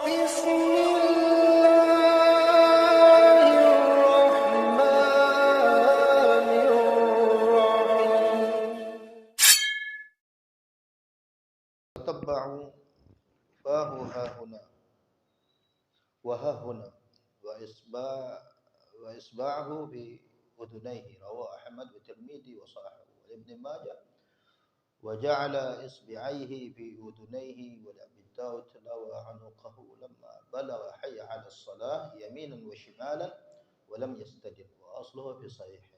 بسم الله الرحمن الرحيم تتبعوا فاه ها هنا وها هنا وإصبعه بأذنيه رواه أحمد والترمذي وصححه وابن ماجه وجعل إصبعيه في أذنيه ولأبي داود تلاوى عنقه لما بلغ حي على الصلاة يمينا وشمالا ولم يستدل وأصله في صحيح.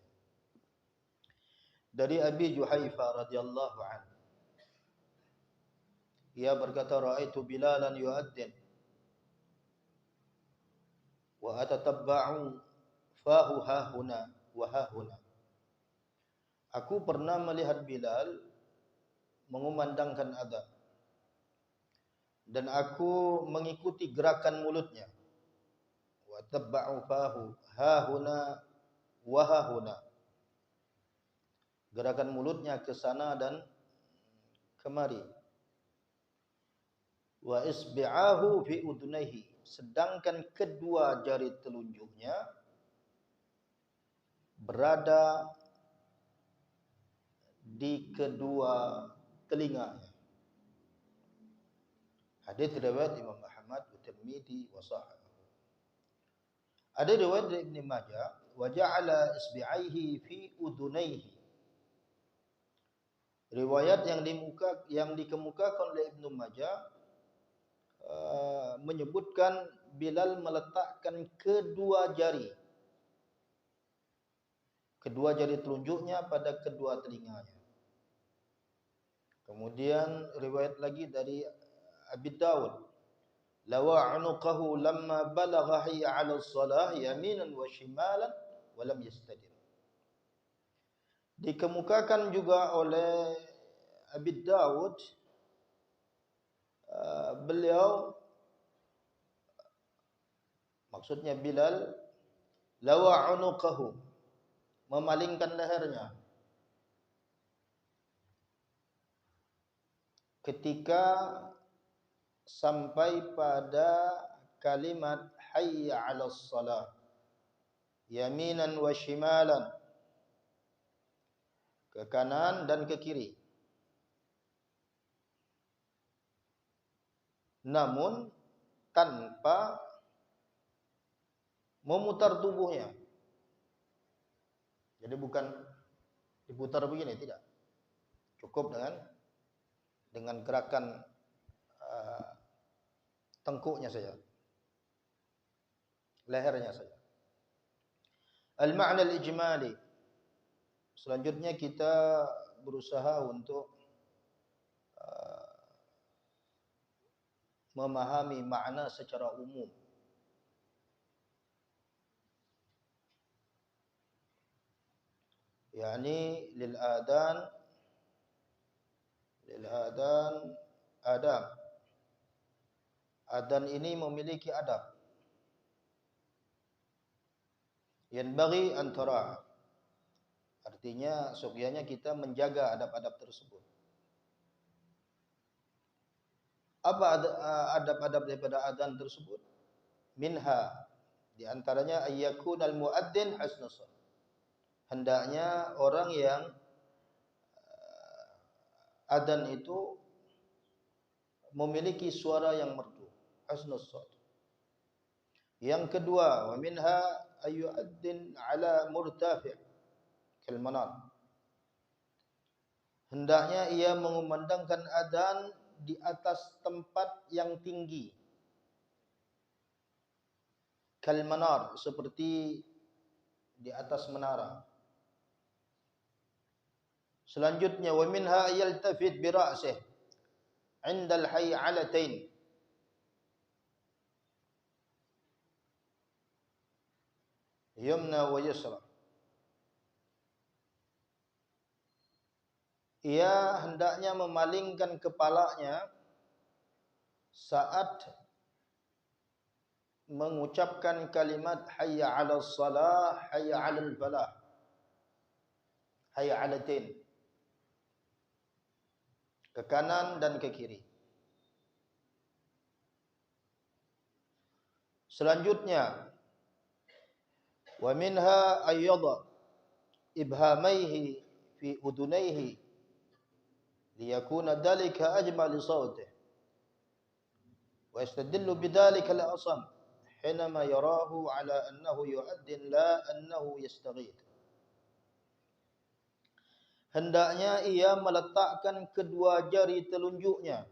Dari Abi Juhaifa radhiyallahu anhu, ia berkata, ra'aitu Bilalan yu'adzin wa atatabba'u fahu hahuna wa hahuna. Aku pernah melihat Bilal mengumandangkan adzan dan aku mengikuti gerakan mulutnya. Wa tabba'u fahu hahuna wa hahuna. Gerakan mulutnya ke sana dan kemari. Wa isbi'ahu fi udunaihi, sedangkan kedua jari telunjuknya berada di kedua telinganya. Hadis riwayat Imam Ahmad, Tirmidzi wa Sahih. Ada riwayat dari Ibnu Majah, wa ja'ala isbi'aihi fi udunaihi. Riwayat yang dikemukakan oleh Ibnu Majah menyebutkan Bilal meletakkan kedua jari telunjuknya pada kedua telinganya. Kemudian riwayat lagi dari Abi Dawud, lawa unuqahu lamma balagha hayya 'ala shalah yaminan wa shimalan wa lam yastadir. Dikemukakan juga oleh Abi Dawud, beliau maksudnya Bilal, lawa unuqahu, memalingkan lehernya ketika sampai pada kalimat hayya 'alas shalah yaminan wa shimalan, ke kanan dan ke kiri. Namun tanpa memutar tubuhnya. Jadi bukan diputar begini, tidak. Cukup dengan gerakan tengkuknya saja, lehernya saja. Al-ma'na al-ijmali. Selanjutnya kita berusaha untuk memahami makna secara umum. Yani lil adhan adab. Adhan ini memiliki adab. Yanbaghi an tara. Artinya syogianya kita menjaga adab-adab tersebut. Apa adab-adab daripada adhan tersebut? Minha, di antaranya ayyakunal muadzin hasnus shaut. Hendaknya orang yang adzan itu memiliki suara yang merdu, hasnus shaut. Yang kedua, wa minha ayyu'adzin ala murtafi' kal manar. Hendaknya ia mengumandangkan adzan di atas tempat yang tinggi. Kal manar, seperti di atas menara. Selanjutnya, wa minha yaltafit bi ra'sih 'inda al-hay'alatain. Yumna wa yusra. Ia hendaknya memalingkan kepalanya saat mengucapkan kalimat hayya 'alas shalah, hayya 'alal falah, hayya 'alatain, ke kanan dan ke kiri. Selanjutnya, wa minha ayyadha ibhamaihi fi udunaihi liyakuna dhalika ajma li sawtihi wa yastadillu bidhalika al-asam hinama yarahu ala annahu yu'addin la annahu yastaghith. Hendaknya ia meletakkan kedua jari telunjuknya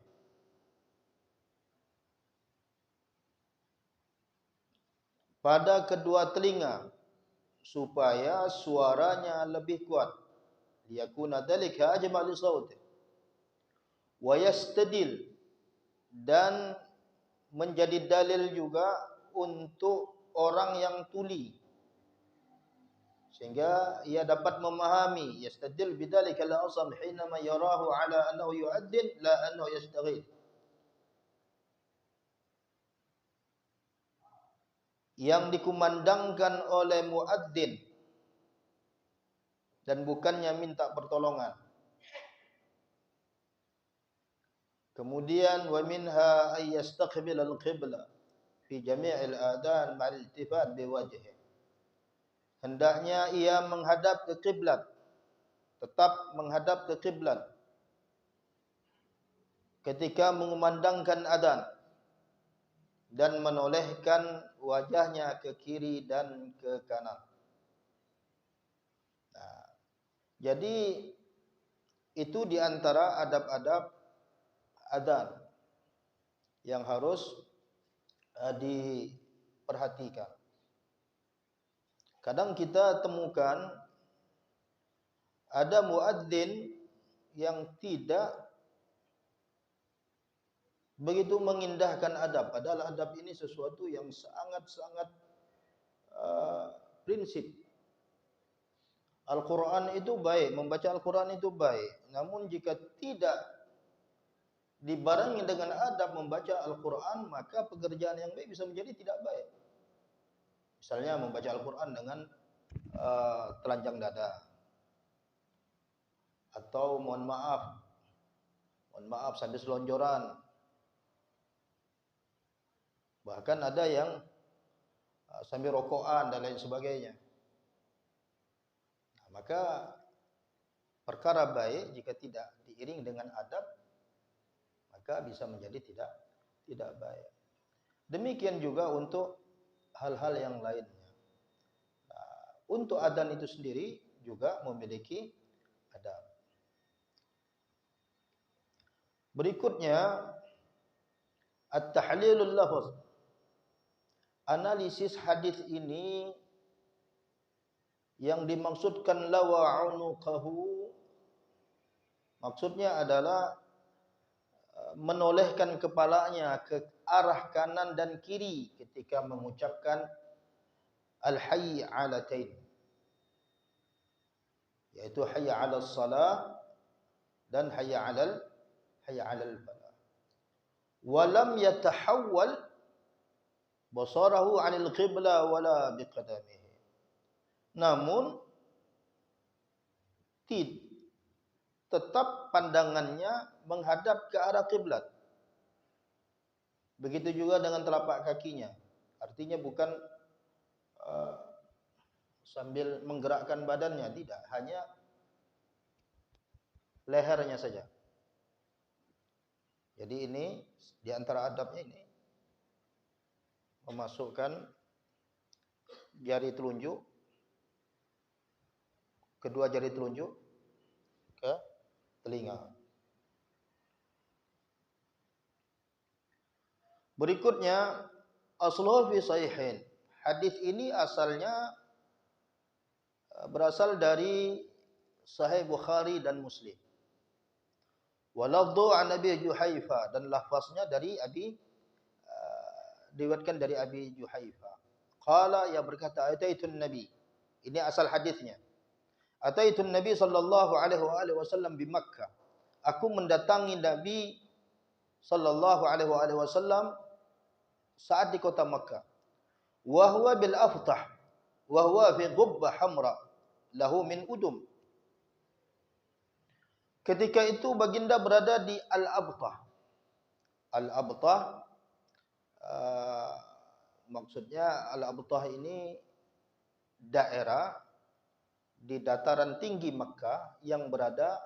pada kedua telinga supaya suaranya lebih kuat. Liyakuna dhalika ajma li sawtihi wa yastadil, dan menjadi dalil juga untuk orang yang tuli, sehingga ia dapat memahami. Yastadil bidzalika al-asam hinama yarahu ala annahu yu'addin la annahu yastaghith. Yang dikumandangkan oleh muadzin dan bukannya minta pertolongan. Kemudian wa minha ay yastaqbil al-qibla fi jami'il adan ma'al iltifat biwajhihi. Hendaknya ia menghadap ke kiblat, tetap menghadap ke kiblat ketika mengumandangkan adzan dan menolehkan wajahnya ke kiri dan ke kanan. Nah, jadi itu di antara adab-adab adzan yang harus diperhatikan. Kadang kita temukan ada muadzin yang tidak begitu mengindahkan adab, padahal adab ini sesuatu yang sangat-sangat prinsip. Al-Quran itu baik, membaca Al-Quran itu baik, namun jika tidak dibarengi dengan adab membaca Al-Quran, maka pekerjaan yang baik bisa menjadi tidak baik. Misalnya membaca Al-Quran dengan telanjang dada, atau mohon maaf sambil selonjoran. Bahkan ada yang sambil rokokan dan lain sebagainya. Nah, maka perkara baik jika tidak diiring dengan adab, maka bisa menjadi tidak baik. Demikian juga untuk hal-hal yang lainnya. Nah, untuk adzan itu sendiri juga memiliki adab. Berikutnya, at-tahlilul lafaz. Analisis hadis ini, yang dimaksudkan lawa unuqahu, maksudnya adalah menolehkan kepalanya ke arah kanan dan kiri ketika mengucapkan al-hayy 'alatain, yaitu hayy 'alas salah dan hayy 'alal falah. Wa lam yatahawwal basarahu 'anil qibla wala biqadamihi. Namun tetap pandangannya menghadap ke arah kiblat. Begitu juga dengan telapak kakinya. Artinya bukan sambil menggerakkan badannya, tidak, hanya lehernya saja. Jadi ini di antara adabnya ini memasukkan jari telunjuk, kedua jari telunjuk ke telinga. Berikutnya, asluhu fi sahihain. Hadis ini asalnya berasal dari Sahih Bukhari dan Muslim. Walafdhu an Abi Juhaifa, dan lafaznya dari diriwayatkan dari Abi Juhaifa. Qala, ia berkata, ataitun Nabi. Ini asal hadisnya. Ataitun Nabi sallallahu alaihi wasallam di Makkah. Aku mendatangi Nabi sallallahu alaihi wasallam saat di kota Makkah. Wa huwa bil aftah, wa huwa fi ghubbah hamra lahu min udum. Ketika itu baginda berada di Al-Abtah. Al-Abtah Maksudnya Al-Abtah ini daerah di dataran tinggi Makkah yang berada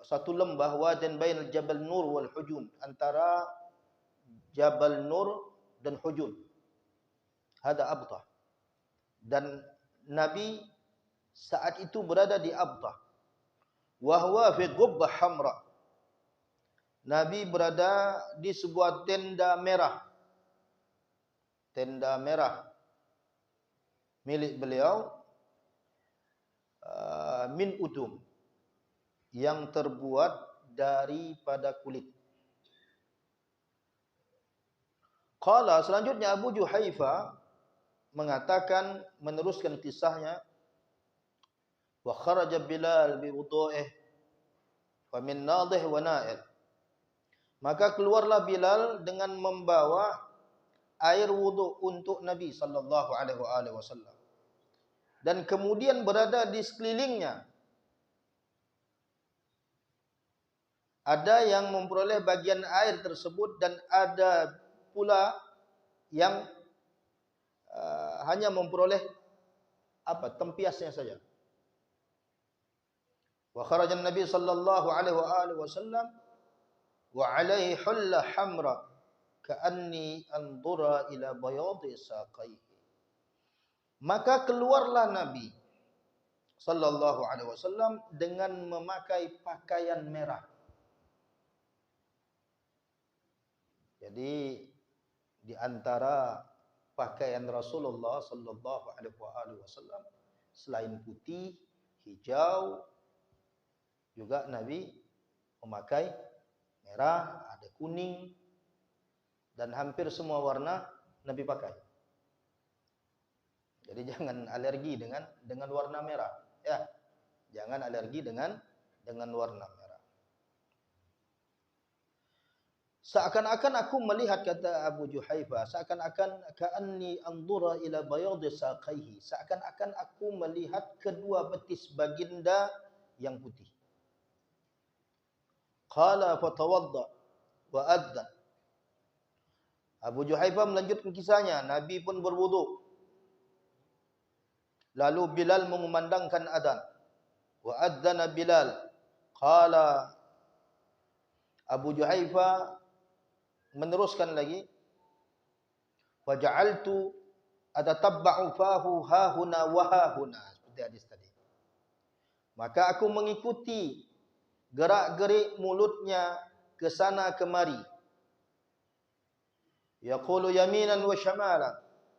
satu lembah wadan bainal Jabal Nur wal Hujun, antara Jabal Nur dan Hujun. Hada Abtah. Dan Nabi saat itu berada di Abtah. Wa huwa fi Qubbah Hamra. Nabi berada di sebuah tenda merah. Tenda merah milik beliau min udum, yang terbuat daripada kulit. Qala, selanjutnya Abu Juhaifa mengatakan, meneruskan kisahnya, wa kharaja Bilal bi wudu'ih wa min nadih wa na'il. Maka keluarlah Bilal dengan membawa air wudu untuk Nabi sallallahu alaihi wasallam, dan kemudian berada di sekelilingnya ada yang memperoleh bagian air tersebut, dan ada pula yang hanya memperoleh tempiasnya saja. Wa kharaja Nabi sallallahu alaihi wasallam wa alaihi hulla hamra ka'anni anzura ila bayadi saqaihi. Maka keluarlah Nabi sallallahu alaihi wasallam dengan memakai pakaian merah. Jadi di antara pakaian Rasulullah sallallahu alaihi wasallam selain putih, hijau, juga Nabi memakai merah, ada kuning, dan hampir semua warna Nabi pakai. Jadi jangan alergi dengan warna merah, ya. Jangan alergi dengan warna merah. Seakan-akan aku melihat, kata Abu Juhaifa, seakan-akan ka'anni anzura ila bayadi saqaihi, seakan-akan aku melihat kedua betis baginda yang putih. Qala fatawadda wa adzan. Abu Juhaifa melanjutkan kisahnya, Nabi pun berwudu. Lalu Bilal mengumandangkan adzan. Wa adzana Bilal. Qala, Abu Juhaifa meneruskan lagi, wa ja'altu atatabba'u fahu hahuna wa hahuna, seperti hadis tadi. Maka aku mengikuti gerak-gerik mulutnya ke sana kemari. Yaqulu yaminan wa shamalan,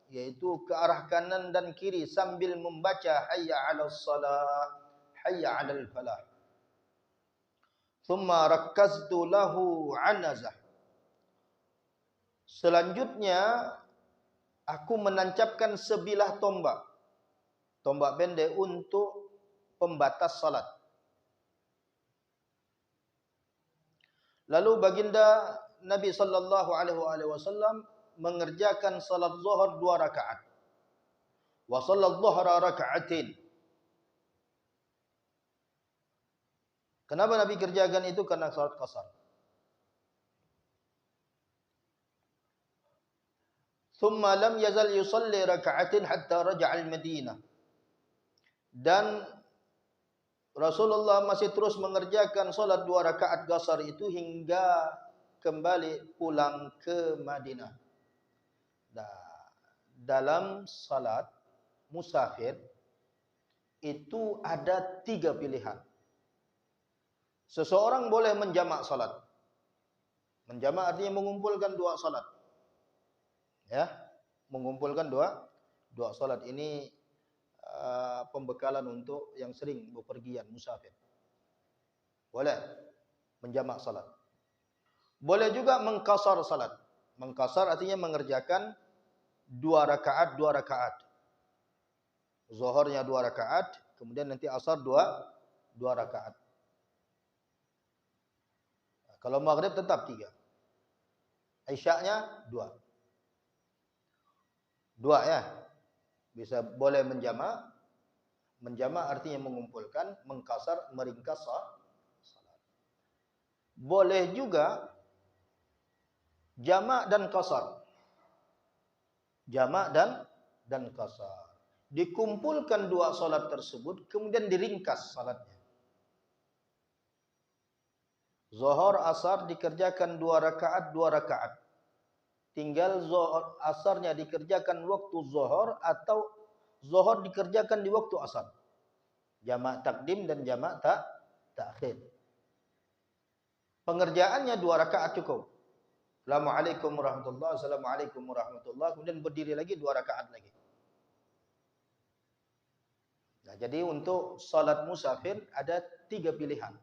yaitu ke arah kanan dan kiri sambil membaca hayya 'alas salah, hayya 'alal falah. Thumma rakkaztu lahu 'anazah. Selanjutnya aku menancapkan sebilah tombak pendek untuk pembatas salat. Lalu baginda Nabi sallallahu alaihi wasallam mengerjakan salat zuhur 2 rakaat. Wa salat zuhra raka'atin. Kenapa Nabi kerjakan itu? Karena salat qasar. Thumma lam yazal yusalli raka'atin hatta raja'a al-Madinah. Dan Rasulullah masih terus mengerjakan solat 2 rakaat qasar itu hingga kembali pulang ke Madinah. Dalam salat musafir itu ada 3 pilihan. Seseorang boleh menjamak salat. Menjamak artinya mengumpulkan 2 salat. Ya, mengumpulkan dua salat ini pembekalan untuk yang sering bepergian musafir. Boleh menjamak salat. Boleh juga mengqasar salat. Mengqasar artinya mengerjakan 2 rakaat 2 rakaat. Zuhurnya 2 rakaat, kemudian nanti asar 2 rakaat. Kalau maghrib tetap 3. Isya'nya 2. 2 ya. Bisa boleh menjamak. Menjamak artinya mengumpulkan, mengqasar, meringkas salat. Boleh juga jamak dan qasar. Jamak dan qasar. Dikumpulkan dua salat tersebut, kemudian diringkas salatnya. Zuhur asar dikerjakan 2 rakaat. Tinggal zuhur asarnya dikerjakan waktu zuhur atau zuhur dikerjakan di waktu asar. Jamak takdim dan jamak takhir. Pengerjaannya 2 rakaat cukup. Assalamualaikum warahmatullahi, assalamualaikum warahmatullahi, kemudian berdiri lagi 2 rakaat lagi. Nah, jadi untuk salat musafir ada 3 pilihan.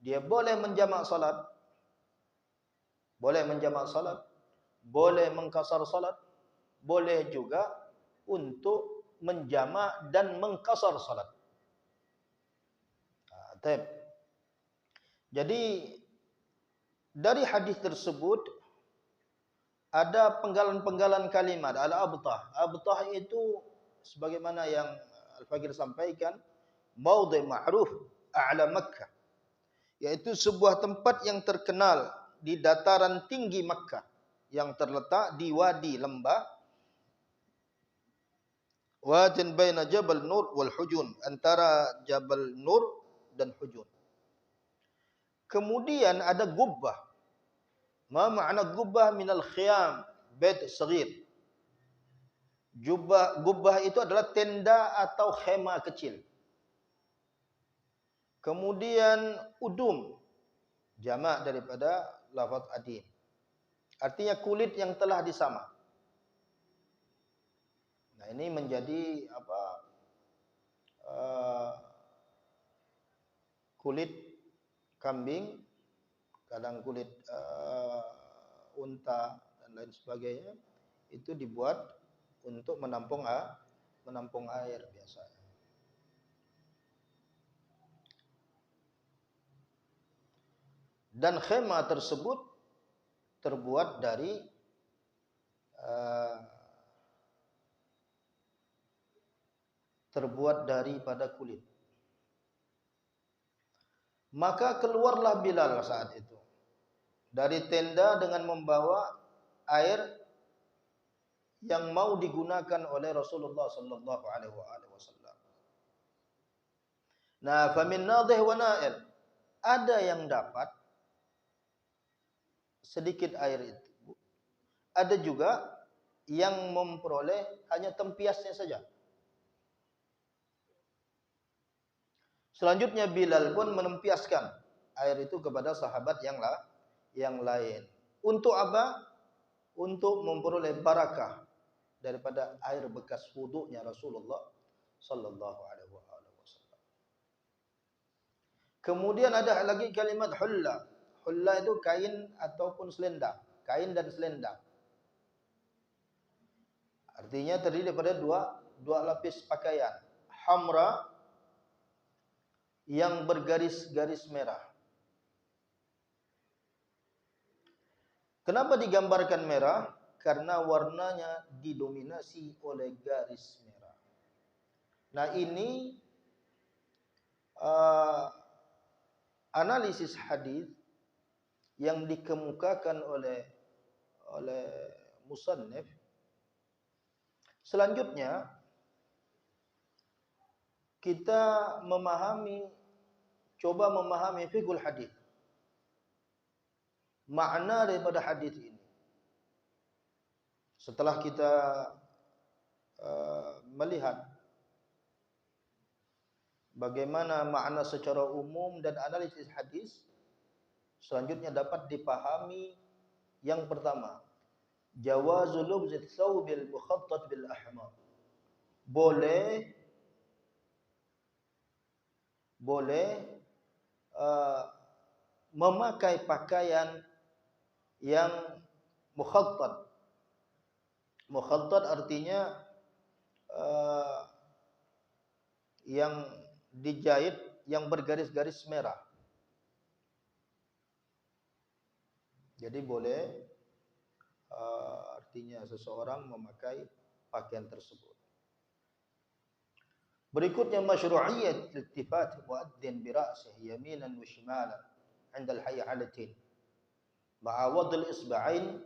Dia boleh menjamak salat, boleh mengkasar salat, boleh juga untuk menjamak dan mengkasar salat. Jadi dari hadis tersebut ada penggalan-penggalan kalimat al-abtah. Abtah itu sebagaimana yang Al-Faqir sampaikan, maudhi' ma'ruf a'la Makkah, yaitu sebuah tempat yang terkenal di dataran tinggi Makkah yang terletak di wadi lembah, wadin baina Jabal Nur wal Hujun, antara Jabal Nur dan Hujun. Kemudian ada gubbah. Ma makna gubbah? Minal khiyam, bait saghir. Gubbah itu adalah tenda atau khema kecil. Kemudian udum, jamak daripada lafaz adim. Artinya kulit yang telah disamak. Nah, ini menjadi kulit kambing, kadang kulit unta dan lain sebagainya, itu dibuat untuk menampung air biasanya. Dan khema tersebut terbuat daripada kulit. Maka keluarlah Bilal saat itu dari tenda dengan membawa air yang mau digunakan oleh Rasulullah sallallahu alaihi wasallam. Nah, famin nadhih wa na'il, ada yang dapat sedikit air itu, ada juga yang memperoleh hanya tempiasnya saja. Selanjutnya Bilal pun menempiaskan air itu kepada sahabat yang lain. Untuk apa? Untuk memperoleh barakah daripada air bekas wudunya Rasulullah sallallahu alaihi wasallam. Kemudian ada lagi kalimat hulla. Hulla itu kain ataupun selendang, kain dan selendang. Artinya terdiri daripada dua lapis pakaian. Hamra yang bergaris-garis merah. Kenapa digambarkan merah? Karena warnanya didominasi oleh garis merah. Nah, ini analisis hadis yang dikemukakan oleh musannif. Selanjutnya kita coba memahami fiqhul hadis. Makna daripada hadis ini. Setelah kita melihat bagaimana makna secara umum dan analisis hadis, selanjutnya dapat dipahami yang pertama, jawazul lubzi thawbil mukhattat bil ahmar. Boleh memakai pakaian yang mukhattat. Mukhattat artinya yang dijahit, yang bergaris-garis merah. Jadi boleh artinya seseorang memakai pakaian tersebut. Berikutnya masyru'iyyat iltifat muadzin bi ra'sihi yaminan wa shimalan 'inda al-hayy 'alatin ma'a wad'il isba'ain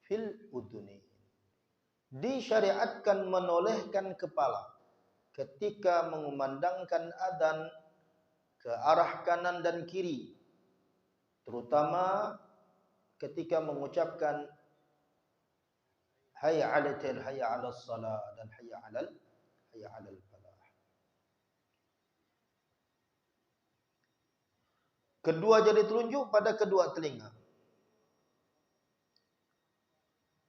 fil udhunain. disyariatkan menolehkan kepala ketika mengumandangkan adzan ke arah kanan dan kiri, terutama ketika mengucapkan hayya 'alatil, hayya 'alas salat dan hayya 'alal falah. Kedua jari telunjuk pada kedua telinga.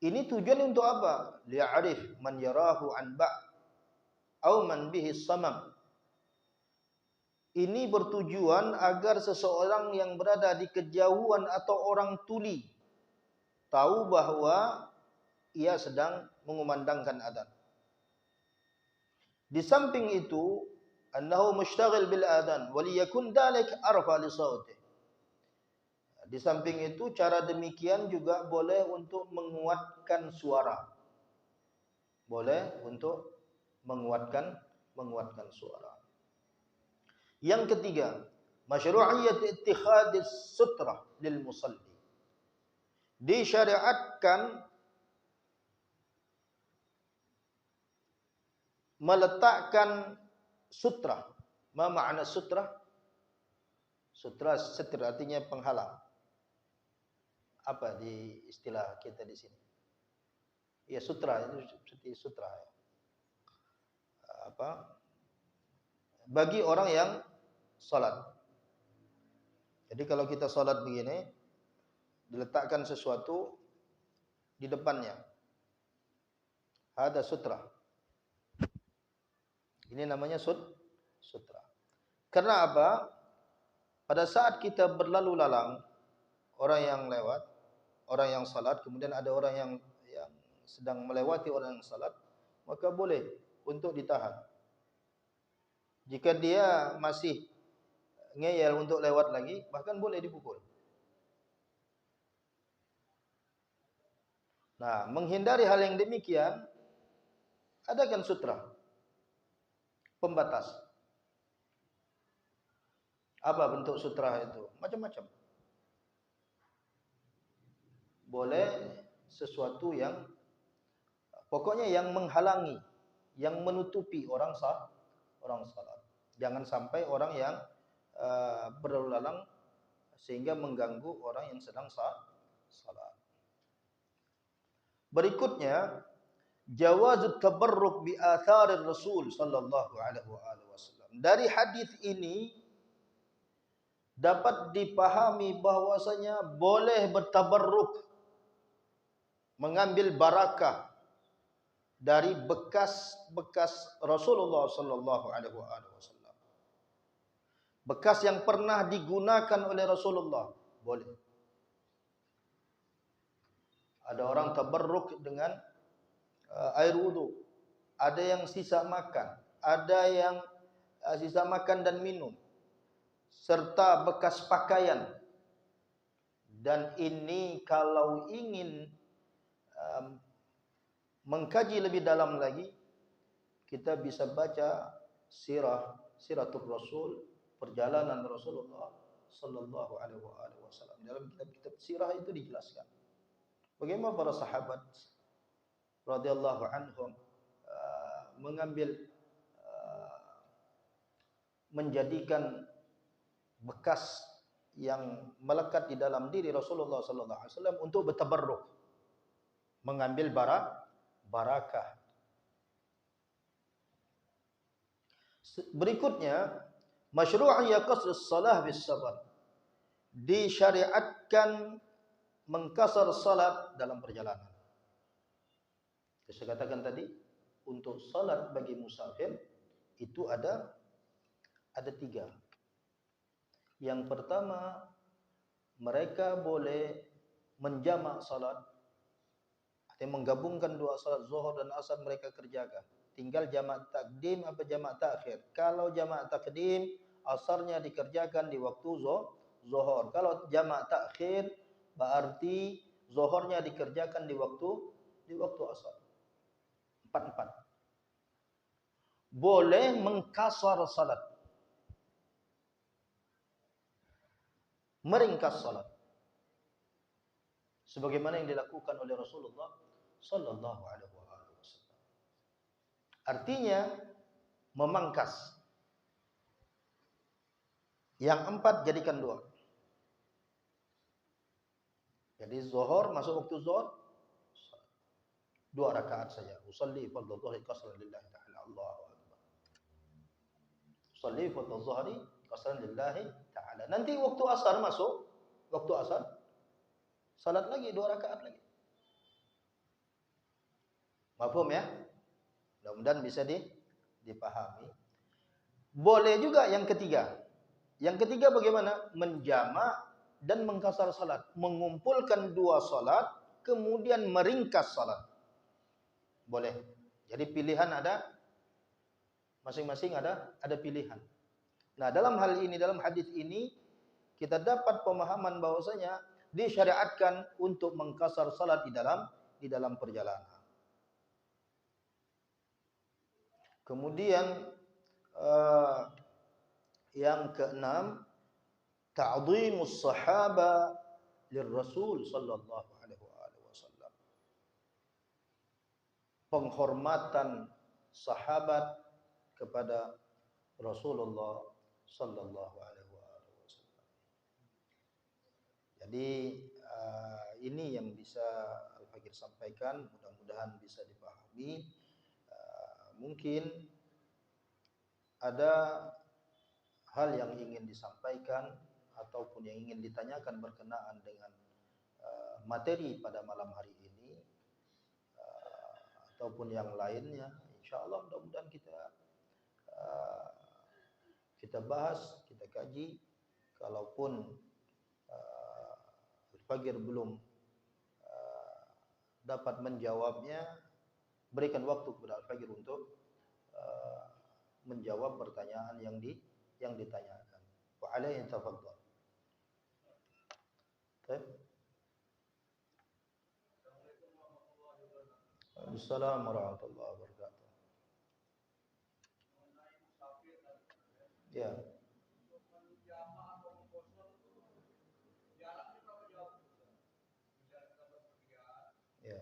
Ini tujuan untuk apa? Li'arif man yarahu an ba' au man bihi samam. Ini bertujuan agar seseorang yang berada di kejauhan atau orang tuli tahu bahawa ia sedang mengumandangkan adzan. Di samping itu, annahu mushtaghil bil adzan wa liyakun dzalik arfa li sautih. Di samping itu, cara demikian juga boleh untuk menguatkan suara. Boleh untuk menguatkan suara. Yang ketiga, masyru'iyyat ittikhadis sutrah lil musalli. Disyariatkan meletakkan sutrah. Ma makna sutrah? Sutrah setir artinya penghalang. Apa di istilah kita di sini? Ya, sutra itu seperti sutra. Apa? Bagi orang yang salat. Jadi kalau kita salat begini, diletakkan sesuatu di depannya. Ada sutra. Ini namanya sutra. Karena apa? Pada saat kita berlalu lalang, orang yang lewat, orang yang salat, kemudian ada orang yang sedang melewati orang yang salat, maka boleh untuk ditahan. Jika dia masih ngeyel untuk lewat lagi, bahkan boleh dipukul. Nah, menghindari hal yang demikian, adakan sutra, pembatas. Apa bentuk sutra itu? Macam-macam. Boleh sesuatu yang pokoknya yang menghalangi, yang menutupi orang salat. Jangan sampai orang yang berlalu lalang sehingga mengganggu orang yang sedang salat. Berikutnya, jawazut tabarruk bi atharir Rasul sallallahu alaihi wasallam. Dari hadis ini dapat dipahami bahwasanya boleh bertabarruk, mengambil barakah dari bekas-bekas Rasulullah sallallahu alaihi wasallam. Bekas yang pernah digunakan oleh Rasulullah, boleh. Ada orang tabarruk dengan air wudu. Ada yang sisa makan, ada yang sisa makan dan minum, serta bekas pakaian. Dan ini kalau ingin mengkaji lebih dalam lagi, kita bisa baca siratul Rasul, perjalanan Rasulullah sallallahu alaihi wasallam. Dalam kitab-kitab sirah itu dijelaskan bagaimana para sahabat radhiyallahu anhum menjadikan bekas yang melekat di dalam diri Rasulullah sallallahu alaihi wasallam untuk bertabarruk, mengambil barakah. Berikutnya, masyru'iyya qasrus shalah bis safar. Disyariatkan mengkasar salat dalam perjalanan. Saya katakan tadi, untuk salat bagi musafir itu ada 3. Yang pertama, mereka boleh menjamak salat, artinya menggabungkan 2 salat zuhur dan asar mereka kerjakan. Tinggal jamak takdim atau jamak takhir. Kalau jamak takdim, asarnya dikerjakan di waktu zuhur. Kalau jamak takhir, berarti zuhurnya dikerjakan di waktu asar. 4-4. Boleh mengkasar salat, meringkas salat, sebagaimana yang dilakukan oleh Rasulullah sallallahu alaihi wasallam. Artinya memangkas. Yang 4 jadikan 2. Jadi zuhur masuk waktu zuhur 2 rakaat saja. Usalli fardhu dhuhri qasran lillahi ta'ala. Allahu akbar. Usalli fardhu dhuhri qasran lillahi ta'ala. Nanti waktu asar masuk, waktu asar salat lagi 2 rakaat lagi. Mafhum ya? Mudah-mudahan bisa dipahami. Boleh juga yang ketiga. Yang ketiga bagaimana? Menjamak dan mengkasar salat. Mengumpulkan 2 salat, kemudian meringkas salat. Boleh. Jadi pilihan ada, masing-masing ada pilihan. Nah, dalam hal ini, dalam hadis ini, kita dapat pemahaman bahwasanya disyariatkan untuk mengkasar salat di dalam perjalanan. Kemudian yang keenam, ta'dhimus sahaba lirrasul sallallahu alaihi wasallam. Penghormatan sahabat kepada Rasulullah sallallahu alaihi wasallam. Jadi ini yang bisa Al-Fakir sampaikan, mudah-mudahan bisa dipahami. Mungkin ada hal yang ingin disampaikan ataupun yang ingin ditanyakan berkenaan dengan materi pada malam hari ini ataupun yang lainnya, insyaallah mudah-mudahan kita bahas, kita kaji. Kalaupun Al-Fakir belum dapat menjawabnya, berikan waktu kepada Al-Fakir untuk menjawab pertanyaan yang ditanyakan. Wa alayhi tafadhal. Baik. Assalamualaikum warahmatullahi wabarakatuh. Ya. Ya.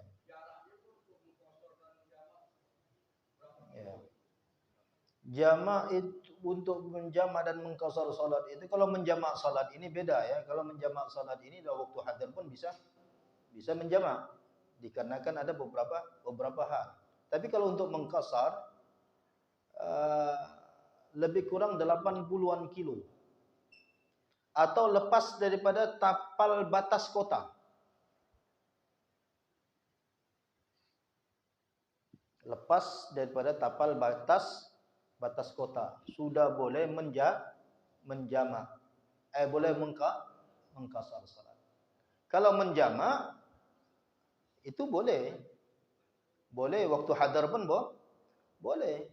Ya. Jamak itu untuk menjamak dan mengqasar salat itu, kalau menjamak salat ini beda ya. Kalau menjamak salat ini dalam waktu hadar pun bisa menjamak, dikarenakan ada beberapa hal. Tapi kalau untuk mengqasar lebih kurang 80-an kilo atau lepas daripada tapal batas kota. Lepas daripada tapal batas kota sudah boleh menjamak. Boleh mengqasar salat. Kalau menjamak itu boleh waktu hadar pun boleh.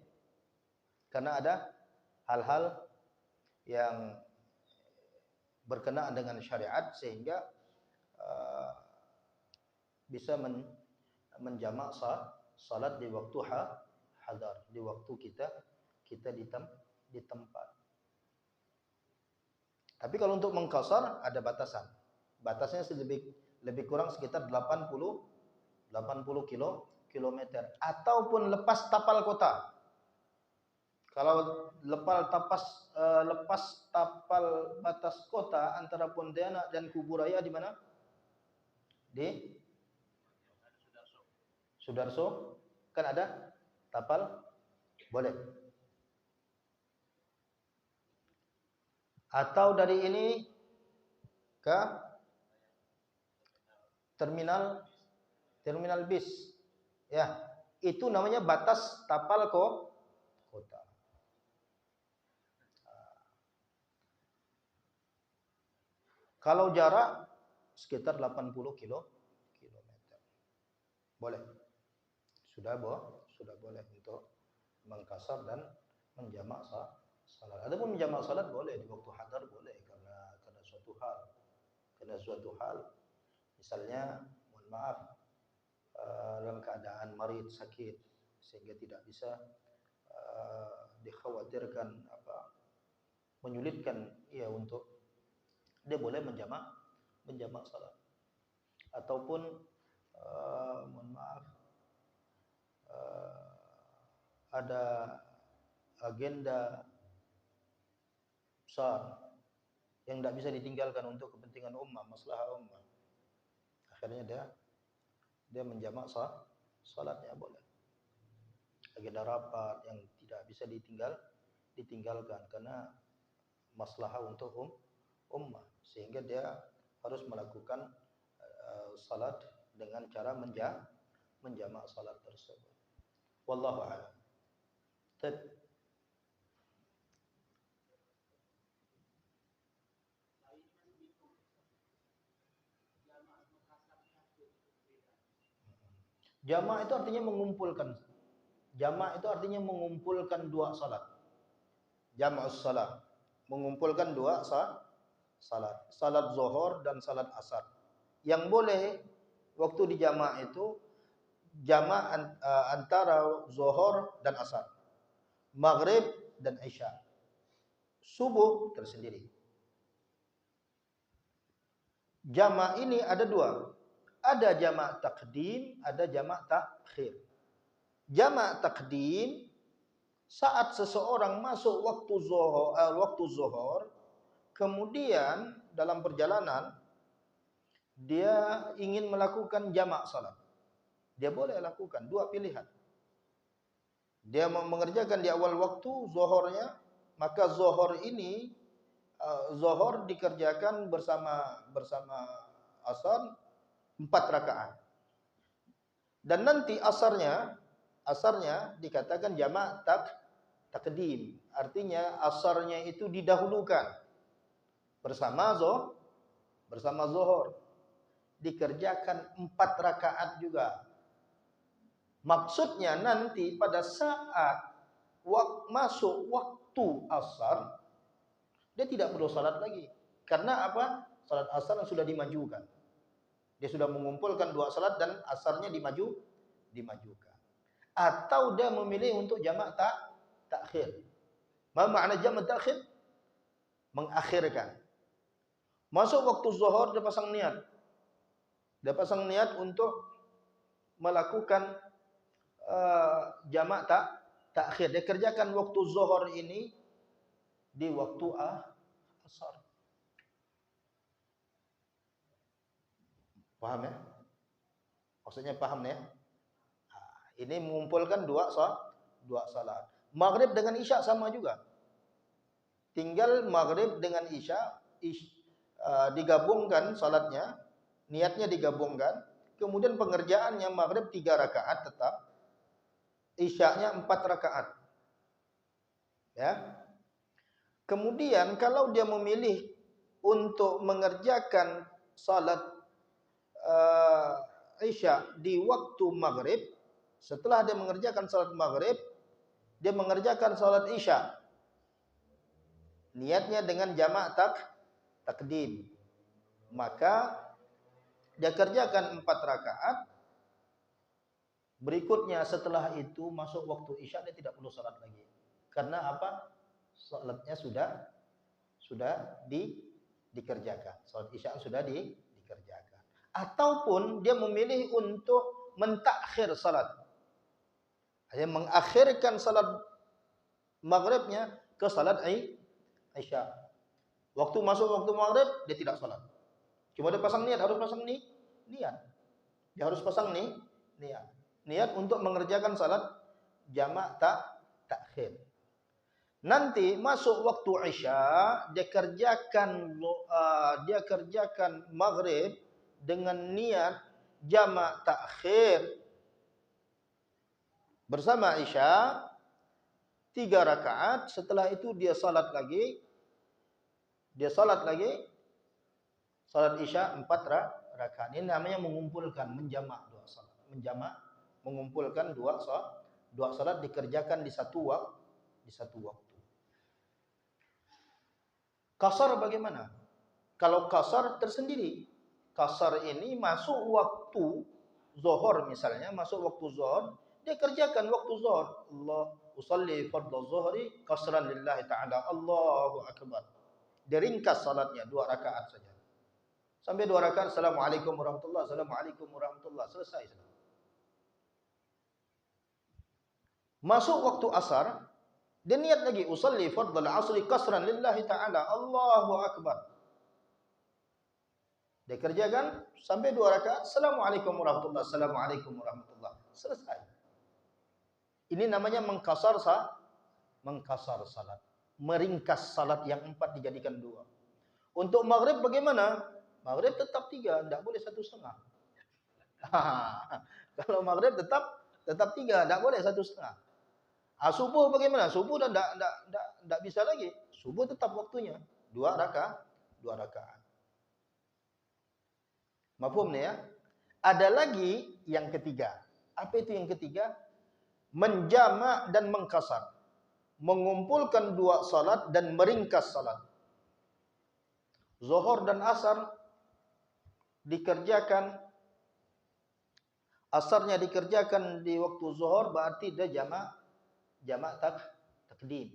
Karena ada hal-hal yang berkenaan dengan syariat sehingga bisa menjamak salat di waktu hadar, di waktu kita di tempat. Tapi kalau untuk mengqasar ada batasan. Batasnya lebih kurang sekitar 80 kilometer ataupun lepas tapal kota. Kalau lepas tapal batas kota antara Pontianak dan Kuburaya di mana? Di Sudarso. Kan ada tapal, boleh. Atau dari ini ke terminal bis. Ya, itu namanya batas tapal kota. Kalau jarak sekitar 80 kilometer. Boleh. Sudah boleh untuk mengqasar dan menjamak salat. Adapun menjamak salat boleh di waktu hadar boleh karena suatu hal. Misalnya, mohon maaf, dalam keadaan marid, sakit, sehingga tidak bisa dikhawatirkan menyulitkan ia untuk dia boleh menjamak salat. Ataupun mohon maaf, ada agenda besar yang tidak bisa ditinggalkan untuk kepentingan ummah, maslahah ummah. Akhirnya dia menjamak salatnya boleh. Agenda rapat yang tidak bisa ditinggalkan karena maslahah untuk ummah, sehingga dia harus melakukan salat dengan cara menjamak salat tersebut. Wallahu a'lam. Jamak itu artinya mengumpulkan. Jamak itu artinya mengumpulkan dua salat. Jama'us salat, mengumpulkan dua salat. Salat zuhur dan salat asar. Yang boleh waktu di jamak itu jamak antara zuhur dan asar. Maghrib dan isya. Subuh tersendiri. Jamak ini ada dua. Ada jamak takdim, ada jamak takhir. Jamak takdim saat seseorang masuk waktu zuhur, kemudian dalam perjalanan dia ingin melakukan jamak salat. Dia boleh lakukan, dua pilihan. Dia mengerjakan di awal waktu zuhurnya, maka zuhur ini zuhur dikerjakan bersama asar 4 rakaat. Dan nanti asarnya dikatakan jamak takdim. Artinya asarnya itu didahulukan bersama zuhur. Dikerjakan 4 rakaat juga. Maksudnya nanti pada saat masuk waktu asar, dia tidak perlu salat lagi. Karena apa? Salat asar sudah dimajukan. Dia sudah mengumpulkan 2 salat dan asarnya dimajukan. Atau dia memilih untuk jamak takhir. Apa makna jamak takhir? Mengakhirkan. Masuk waktu zuhur dia pasang niat. Dia pasang niat untuk melakukan jamak takhir. Dia kerjakan waktu zuhur ini di waktu asar. Paham ya? Maksudnya paham ya? Ini mengumpulkan dua salat. Maghrib dengan isya sama juga. Tinggal maghrib dengan isya digabungkan salatnya, niatnya digabungkan, kemudian pengerjaannya maghrib 3 rakaat tetap, isyanya 4 rakaat. Ya. Kemudian kalau dia memilih untuk mengerjakan salat isya di waktu maghrib, setelah dia mengerjakan salat maghrib, dia mengerjakan salat isya. Niatnya dengan jamak takdim. Maka dia kerjakan 4 rakaat. Berikutnya setelah itu masuk waktu isya, dia tidak perlu salat lagi. Karena apa? Salatnya sudah dikerjakan. Salat isya sudah dikerjakan. Ataupun dia memilih untuk mentakhir salat. Dia mengakhirkan salat maghribnya ke salat isya. Waktu masuk waktu maghrib dia tidak salat. Cuma dia pasang niat, harus pasang niat. Dia harus pasang niat. Niat untuk mengerjakan salat jamak takhir. Nanti masuk waktu isya, dia kerjakan maghrib dengan niat jamak takhir bersama isya 3 rakaat. Setelah itu dia salat lagi. Salat isya 4 rakaat. Ini namanya mengumpulkan, menjamak 2 salat. Mengumpulkan 2 salat dikerjakan di satu waktu. Qasar bagaimana? Kalau qasar tersendiri. Qasar ini masuk waktu zuhur misalnya, masuk waktu zuhur, dia kerjakan waktu zuhur. Allah usalli fardhu zuhri qasran lillahi ta'ala. Allahu akbar. Dia ringkas salatnya 2 rakaat saja. Sampai 2 rakaat, Assalamualaikum warahmatullahi wabarakatuh. Assalamualaikum warahmatullahi wabarakatuh. Selesai. Masuk waktu asar, dia niat lagi usalli fardhal asri qasran lillahi ta'ala. Allahu akbar. Dia kerjakan sampai 2 rakaat. Assalamualaikum warahmatullahi wabarakatuh. Assalamualaikum warahmatullahi wabarakatuh. Selesai. Ini namanya mengkasar salat. Meringkas salat yang 4 dijadikan 2. Untuk maghrib bagaimana? Maghrib tetap 3, tidak boleh 1,5. Kalau maghrib tetap 3, tidak boleh 1,5. Subuh bagaimana? Subuh dah tidak bisa lagi. Subuh tetap waktunya 2 rakaat. Mafhum nih ya? Ada lagi yang ketiga. Apa itu yang ketiga? Menjamak dan mengkasar. Mengumpulkan 2 salat dan meringkas salat. Zuhur dan asar dikerjakan, asarnya dikerjakan di waktu zuhur, berarti dia jamak takdim.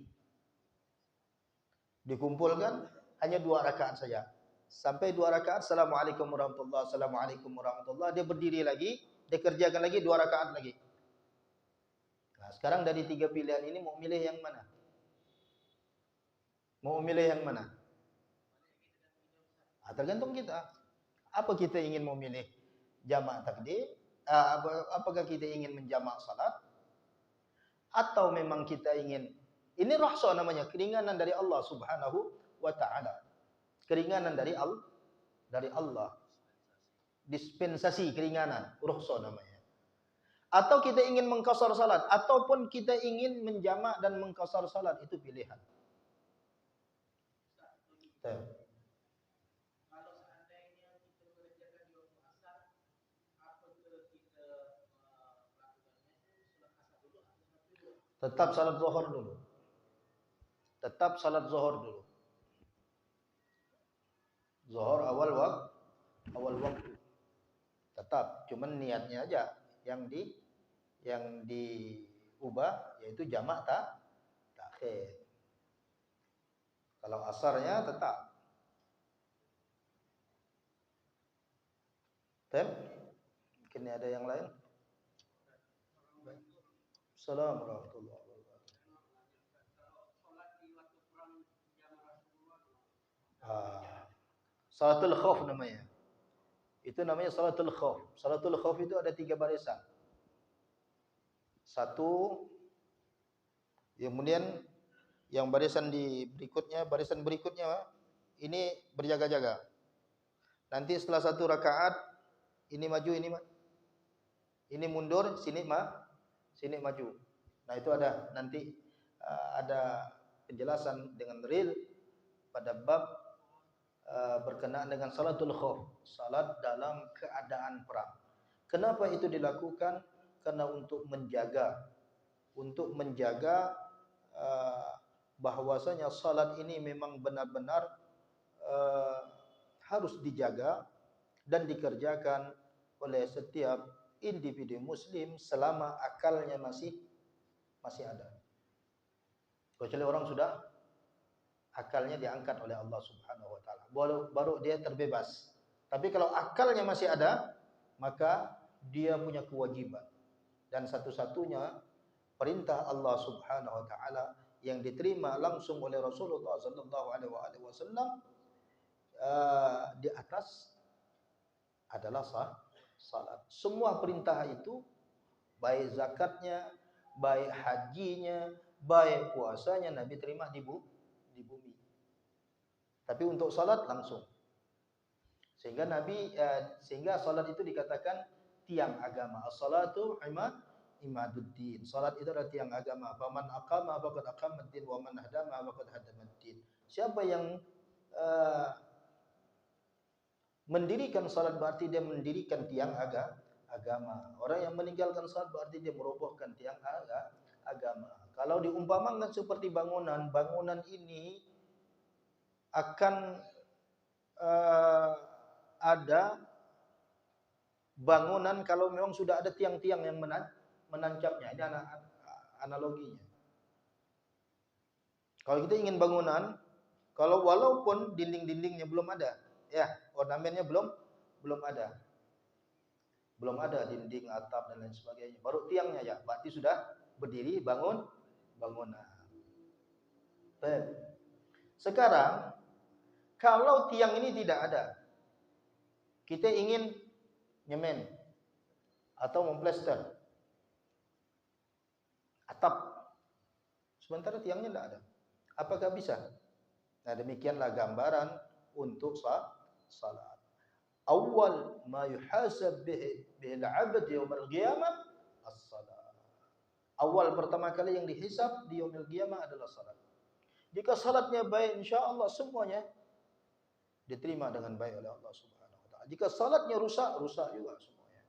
Dikumpulkan hanya 2 rakaat saja. Sampai 2 rakaat, Assalamualaikum warahmatullahi wabarakatuh, Assalamualaikum warahmatullahi wabarakatuh. Dia berdiri lagi, dia kerjakan lagi 2 rakaat lagi. Nah, sekarang dari 3 pilihan ini mau milih yang mana? Tergantung kita. Apa kita ingin memilih? Jamak takdim? Apakah kita ingin menjamak salat? Atau memang kita ingin, ini rukhsah namanya, keringanan dari Allah Subhanahu wa taala. Keringanan dari Allah. Dispensasi keringanan, rukhsah namanya. Atau kita ingin mengkasar salat, ataupun kita ingin menjamak dan mengkasar salat, itu pilihan. Tetap salat zuhur dulu. Zuhur awal waktu. Tetap, cuman niatnya aja yang diubah, yaitu jamak takhir. Kalau asarnya tetap. Mungkin ada yang lain. Assalamualaikum warahmatullahi wabarakatuh. Salatul khauf namanya. Itu namanya salatul khauf. Salatul khauf itu ada 3 barisan. 1, kemudian yang barisan berikutnya ini berjaga-jaga. Nanti setelah 1 rakaat ini maju, ini mundur, sini maju. Nah, itu ada nanti ada penjelasan dengan real pada bab berkenaan dengan salatul khauf, salat dalam keadaan perang. Kenapa itu dilakukan? Karena untuk menjaga bahwasanya salat ini memang benar-benar harus dijaga dan dikerjakan oleh setiap individu muslim selama akalnya masih ada. Kecuali orang sudah akalnya diangkat oleh Allah Subhanahu wa taala, baru dia terbebas. Tapi kalau akalnya masih ada, maka dia punya kewajiban. Dan satu-satunya perintah Allah Subhanahu wa taala yang diterima langsung oleh Rasulullah sallallahu alaihi wasallam di atas adalah salat. Semua perintah itu, baik zakatnya, baik hajinya, baik puasanya, Nabi terima di bumi. Tapi untuk salat langsung. Sehingga salat itu dikatakan tiang agama. As-salatu imaduddin. Salat itu adalah tiang agama. Faman aqama faqad aqamad-din wa man hadama faqad hadamad-din. Siapa yang mendirikan salat berarti dia mendirikan tiang agama. Orang yang meninggalkan salat berarti dia merobohkan tiang agama. Kalau diumpamakan seperti bangunan ini akan ada bangunan kalau memang sudah ada tiang-tiang yang menancapnya. Ini analoginya. Kalau kita ingin bangunan, kalau walaupun dinding-dindingnya belum ada, ya, ornamennya belum ada dinding, atap dan lain sebagainya, baru tiangnya ya, berarti sudah berdiri bangunan. Baik. Sekarang kalau tiang ini tidak ada, kita ingin nyemen atau memplester atap, sementara tiangnya tidak ada, apakah bisa? Nah, demikianlah gambaran untuk salat. Awal ma yuhasab bihi al-'abd yawm al-qiyamah as-salat. Awal pertama kali yang dihisab di yaumil qiyamah adalah salat. Jika salatnya baik, insyaallah semuanya diterima dengan baik oleh Allah Subhanahu wa taala. Jika salatnya rusak, rusak juga semuanya.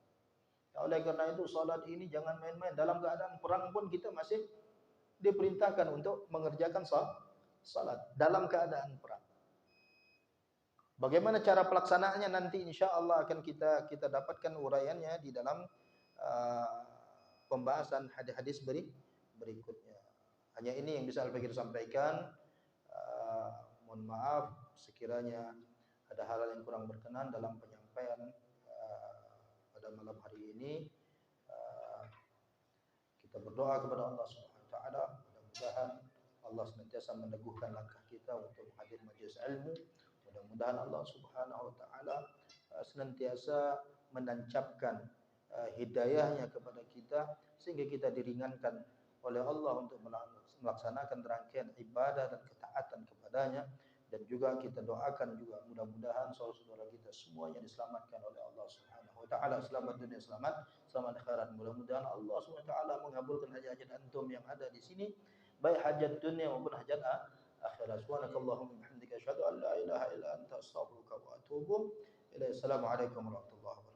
Oleh karena itu salat ini jangan main-main. Dalam keadaan perang pun kita masih diperintahkan untuk mengerjakan salat dalam keadaan perang. Bagaimana cara pelaksanaannya nanti insyaallah akan kita dapatkan uraiannya di dalam pembahasan hadis-hadis berikutnya. Hanya ini yang bisa Al-Fakir sampaikan. Mohon maaf sekiranya ada hal yang kurang berkenan dalam penyampaian pada malam hari ini. Kita berdoa kepada Allah Subhanahu wa taala, mudah-mudahan Allah senantiasa meneguhkan langkah kita untuk hadir majelis ilmu. Mudah-mudahan Allah Subhanahu wa taala senantiasa menancapkan hidayahnya kepada kita sehingga kita diringankan oleh Allah untuk melaksanakan rangkaian ibadah dan ketaatan kepadanya. Dan juga kita doakan juga mudah-mudahan saudara-saudara kita semuanya diselamatkan oleh Allah Subhanahu wa taala, selamat dunia, selamat akhirat. Mudah-mudahan Allah Subhanahu wa taala mengabulkan hajat-hajat antum yang ada di sini, baik hajat dunia maupun hajat akhirat. Subhanakallahumma wa bihamdika asyhadu an la ilaha illa anta astaghfiruka wa atubu ilaik. Assalamualaikum warahmatullahi wabarakatuh.